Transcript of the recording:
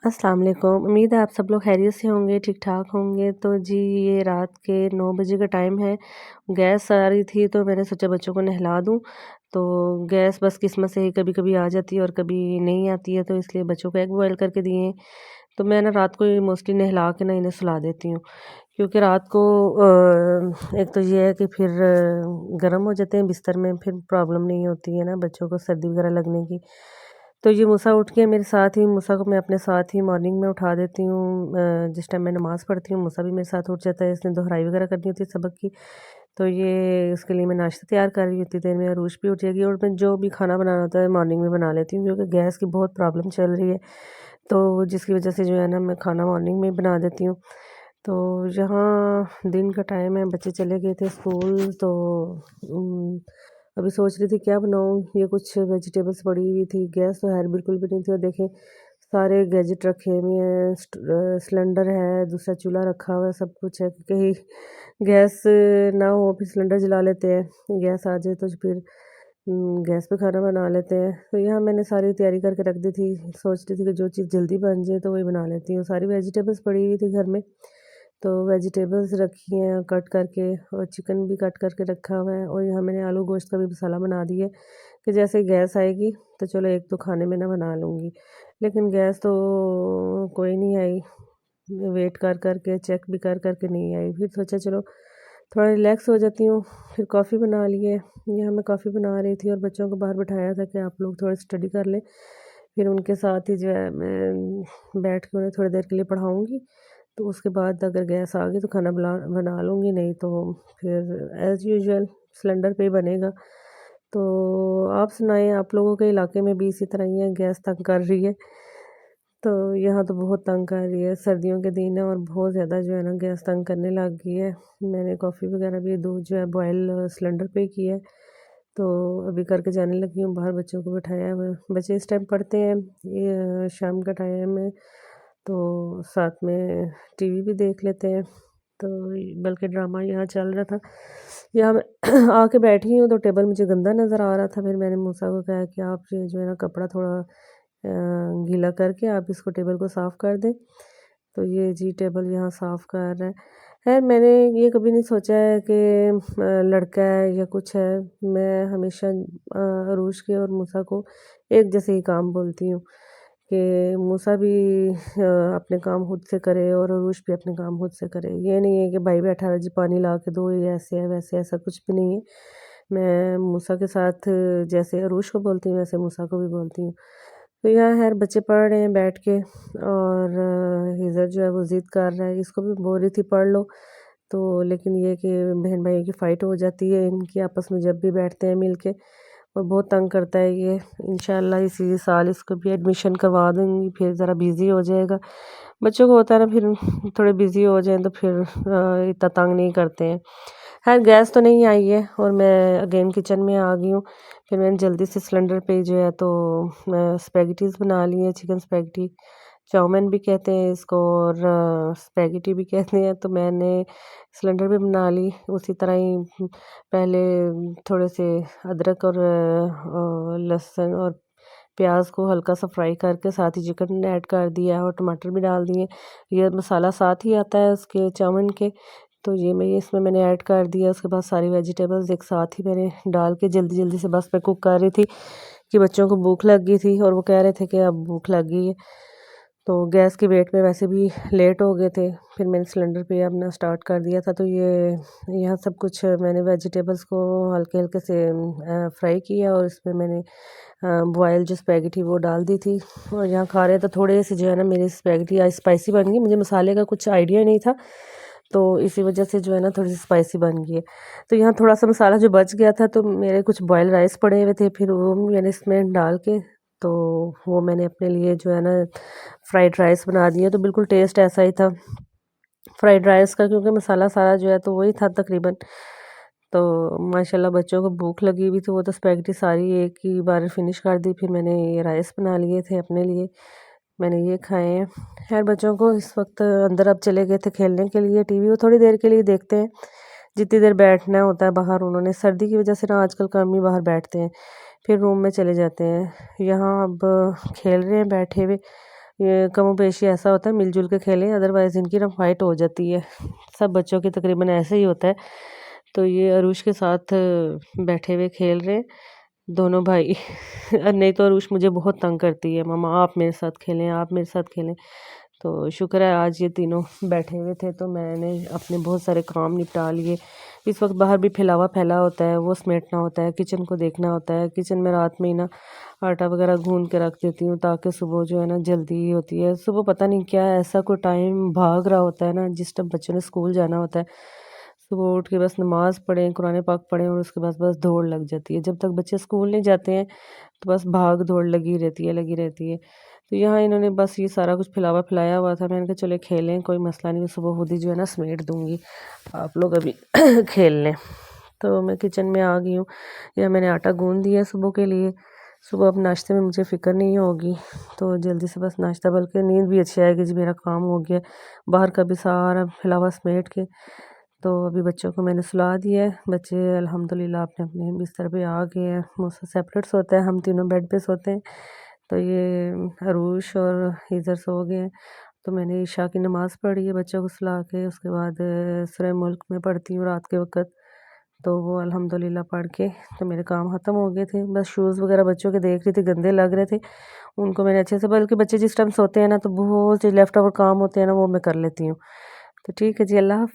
अस्सलाम वालेकुम। उम्मीद है आप सब लोग खैरियत से होंगे, ठीक-ठाक होंगे। तो जी ये रात के 9 बजे का टाइम है। गैस आ रही थी तो मैंने सोचा बच्चों को नहला दूँ। तो गैस बस किस्मत से ही कभी-कभी आ जाती है और कभी नहीं आती है, तो इसलिए बच्चों को एग बॉयल करके दिए। तो मैं ना रात को ही मोस्टली नहला के ना इन्हें सुला देती हूँ। क्योंकि रात को एक तो ये है कि फिर गर्म हो जाते हैं बिस्तर में, फिर प्रॉब्लम नहीं होती है ना बच्चों को सर्दी वगैरह लगने की। तो ये मूसा उठ के मेरे साथ ही, मूसा को मैं अपने साथ ही मॉर्निंग में उठा देती हूँ। जिस टाइम मैं नमाज़ पढ़ती हूँ मूसा भी मेरे साथ उठ जाता है, इसने दोहराई वगैरह करनी होती है सबक की। तो ये उसके लिए मैं नाश्ता तैयार कर रही हूँ, इतनी देर में अरूश भी उठ जाएगी और मैं जो भी खाना बनाना होता है मॉर्निंग में बना लेती हूँ, क्योंकि गैस की बहुत प्रॉब्लम चल रही है। तो जिसकी वजह से जो है ना मैं खाना मॉर्निंग में ही बना देती हूँ। तो यहाँ दिन का टाइम है, बच्चे चले गए थे स्कूल, तो अभी सोच रही थी क्या बनाऊँ। ये कुछ वेजिटेबल्स पड़ी हुई थी, गैस तो खैर बिल्कुल भी नहीं थी और देखें सारे गैजेट रखे हुए हैं, सिलेंडर है, दूसरा चूल्हा रखा हुआ है, सब कुछ है। कहीं गैस ना हो फिर सिलेंडर जला लेते हैं, गैस आ जाए तो फिर गैस पे खाना बना लेते हैं। तो यहाँ मैंने सारी तैयारी करके रख दी थी, सोच रही थी कि जो चीज़ जल्दी बन जाए तो वही बना लेती हूँ। सारी वेजिटेबल्स पड़ी हुई थी घर में, तो वेजिटेबल्स रखी हैं कट करके, और चिकन भी कट करके रखा हुआ है, और यहाँ मैंने आलू गोश्त का भी मसाला बना दिया कि जैसे गैस आएगी तो चलो एक तो खाने में ना बना लूँगी। लेकिन गैस तो कोई नहीं आई, वेट कर कर के चेक भी कर कर के नहीं आई। फिर सोचा चलो थोड़ा रिलैक्स हो जाती हूँ, फिर कॉफ़ी बना लिए। यहाँ मैं कॉफ़ी बना रही थी और बच्चों को बाहर बिठाया था कि आप लोग थोड़ा स्टडी कर लें। फिर उनके साथ ही जो है मैं बैठ के उन्हें थोड़ी देर के लिए पढ़ाऊँगी। तो उसके बाद अगर गैस आ गई तो खाना बना लूँगी, नहीं तो फिर एज़ यूजुअल सिलेंडर पे ही बनेगा। तो आप सुनाएँ, आप लोगों के इलाके में भी इसी तरह ही है, गैस तंग कर रही है? तो यहाँ तो बहुत तंग कर रही है, सर्दियों के दिन है और बहुत ज़्यादा जो है ना गैस तंग करने लग गई है। मैंने कॉफ़ी वगैरह भी दूध जो है बॉयल सिलेंडर पे ही किया है। तो अभी करके जाने लगी हूँ बाहर, बच्चों को बिठाया हुआ है। बच्चे इस टाइम पढ़ते हैं, ये शाम का टाइम है, तो साथ में टीवी भी देख लेते हैं। तो बल्कि ड्रामा यहाँ चल रहा था, यहाँ मैं आके बैठी हूँ तो टेबल मुझे गंदा नज़र आ रहा था। फिर मैंने मूसा को कहा कि आप ये जो है ना कपड़ा थोड़ा गीला करके आप इसको टेबल को साफ़ कर दें। तो ये जी टेबल यहाँ साफ़ कर रहा है। खैर मैंने ये कभी नहीं सोचा है कि लड़का है या कुछ है। मैं हमेशा अरूश के और मूसा को एक जैसे ही काम बोलती हूँ कि मूसा भी अपने काम खुद से करे और अरूश भी अपने काम खुद से करे। ये नहीं है कि भाई बैठा है जी पानी ला के दो, ये ऐसे है वैसे, ऐसा कुछ भी नहीं है। मैं मूसा के साथ जैसे अरूश को बोलती हूँ वैसे मूसा को भी बोलती हूँ। तो यहाँ खैर बच्चे पढ़ रहे हैं बैठ के, और हिज़र जो है वो ज़िद कर रहा है, इसको भी बोल रही थी पढ़ लो। तो लेकिन ये कि बहन भाई की फ़ाइट हो जाती है इनकी आपस में जब भी बैठते हैं मिल के, और बहुत तंग करता है ये। इंशाल्लाह इसी साल इसको भी एडमिशन करवा दूँगी, फिर ज़रा बिज़ी हो जाएगा। बच्चों को होता है ना, फिर थोड़े बिज़ी हो जाएँ तो फिर इतना तंग नहीं करते हैं। खैर गैस तो नहीं आई है और मैं अगेन किचन में आ गई हूँ। फिर मैंने जल्दी से सिलेंडर पे जो है तो स्पैगेटीज़ बना ली हैं, चिकन स्पैगेटी, चाउमीन भी कहते हैं इसको और स्पैगेटी भी कहते हैं। तो मैंने सिलेंडर पे बना ली उसी तरह ही। पहले थोड़े से अदरक और लहसुन और प्याज को हल्का सा फ्राई करके साथ ही चिकन ऐड कर दिया और टमाटर भी डाल दिए। ये मसाला साथ ही आता है उसके चाउमीन के, तो ये मैं इसमें मैंने ऐड कर दिया। उसके बाद सारी वेजिटेबल्स एक साथ ही मैंने डाल के जल्दी जल्दी से बस मैं कुक कर रही थी कि बच्चों को भूख लग गई थी और वो कह रहे थे कि अब भूख लग गई है। तो गैस की वेट में वैसे भी लेट हो गए थे, फिर मैंने सिलेंडर पे अपना स्टार्ट कर दिया था। तो ये यहाँ सब कुछ मैंने वेजिटेबल्स को हल्के हल्के से फ्राई किया और इसमें मैंने बॉयल जो स्पैगेटी वो डाल दी थी। और यहाँ खा रहे हैं तो थोड़े से जो है ना मेरी स्पैगेटी आज स्पाइसी बन गई, मुझे मसाले का कुछ आइडिया नहीं था, तो इसी वजह से जो है ना थोड़ी सी स्पाइसी बन गई है। तो यहाँ थोड़ा सा मसाला जो बच गया था, तो मेरे कुछ बॉयल राइस पड़े हुए थे, फिर वो मैंने इसमें डाल के तो वो मैंने अपने लिए जो है ना फ्राइड राइस बना दिया। तो बिल्कुल टेस्ट ऐसा ही था फ्राइड राइस का, क्योंकि मसाला सारा जो है तो वही था तकरीबन। तो माशाल्लाह बच्चों को भूख लगी हुई थी, वो तो स्पैगेटी सारी एक ही बार फिनिश कर दी। फिर मैंने ये राइस बना लिए थे अपने लिए, मैंने ये खाए हैं। खैर बच्चों को इस वक्त अंदर अब चले गए थे खेलने के लिए, टीवी वो थोड़ी देर के लिए देखते हैं, जितनी देर बैठना होता है बाहर। उन्होंने सर्दी की वजह से ना आजकल कम ही बाहर बैठते हैं, फिर रूम में चले जाते हैं। यहाँ अब खेल रहे हैं बैठे हुए, ये कमोबेशी ऐसा होता है, मिलजुल के खेलें, अदरवाइज़ इनकी ना फाइट हो जाती है। सब बच्चों की तकरीबन ऐसे ही होता है। तो ये अरूश के साथ बैठे हुए खेल रहे हैं दोनों भाई। नहीं तो अरूश मुझे बहुत तंग करती है, मम्मा आप मेरे साथ खेलें, आप मेरे साथ खेलें। तो शुक्र है आज ये तीनों बैठे हुए थे तो मैंने अपने बहुत सारे काम निपटा लिए। इस वक्त बाहर भी फैलावा फैला होता है, वो समेटना होता है, किचन को देखना होता है। किचन में रात में ही ना आटा वगैरह गूंद के रख देती हूँ ताकि सुबह जो है ना जल्दी होती है। सुबह पता नहीं क्या ऐसा कोई टाइम भाग रहा होता है ना, जिस टाइम बच्चों ने स्कूल जाना होता है। सुबह उठ के बस नमाज़ पढ़ें, कुरान पाक पढ़ें और उसके बाद बस दौड़ लग जाती है। जब तक बच्चे स्कूल नहीं जाते हैं तो बस भाग दौड़ लगी रहती है, लगी रहती है। तो यहाँ इन्होंने बस ये सारा कुछ फैलावा फैलाया हुआ था। मैंने कहा चले खेलें, कोई मसला नहीं, सुबह खुद ही जो है ना समेट दूँगी, आप लोग अभी खेल लें। तो मैं किचन में आ गई हूँ। या मैंने आटा गूँध दिया है सुबह के लिए। सुबह अब नाश्ते में मुझे फ़िक्र नहीं होगी, तो जल्दी से बस नाश्ता, बल्कि नींद भी अच्छी आएगी जी, मेरा काम हो गया। बाहर का भी सारा फैलावा समेट के तो अभी बच्चों को मैंने सुला दिया है। बच्चे अल्हम्दुलिल्लाह अपने अपने बिस्तर पे आ गए हैं। मुझसे सेपरेट सोते हैं, हम तीनों बेड पे सोते हैं। तो ये अरूश और इधर सो गए हैं। तो मैंने इशा की नमाज़ पढ़ी है बच्चों को सुला के। उसके बाद सूरह मुल्क में पढ़ती हूँ रात के वक़्त। तो वो अल्हम्दुलिल्लाह पढ़ के तो मेरे काम ख़त्म हो गए थे। बस शूज़ वग़ैरह बच्चों के देख रही थी, गंदे लग रहे थे। उनको मैंने अच्छे से, बल्कि बच्चे जिस टाइम सोते हैं ना तो बहुत से लेफ़्ट ओवर काम होते हैं ना वो मैं कर लेती हूँ। तो ठीक है जी, अल्लाह हाफ़िज़।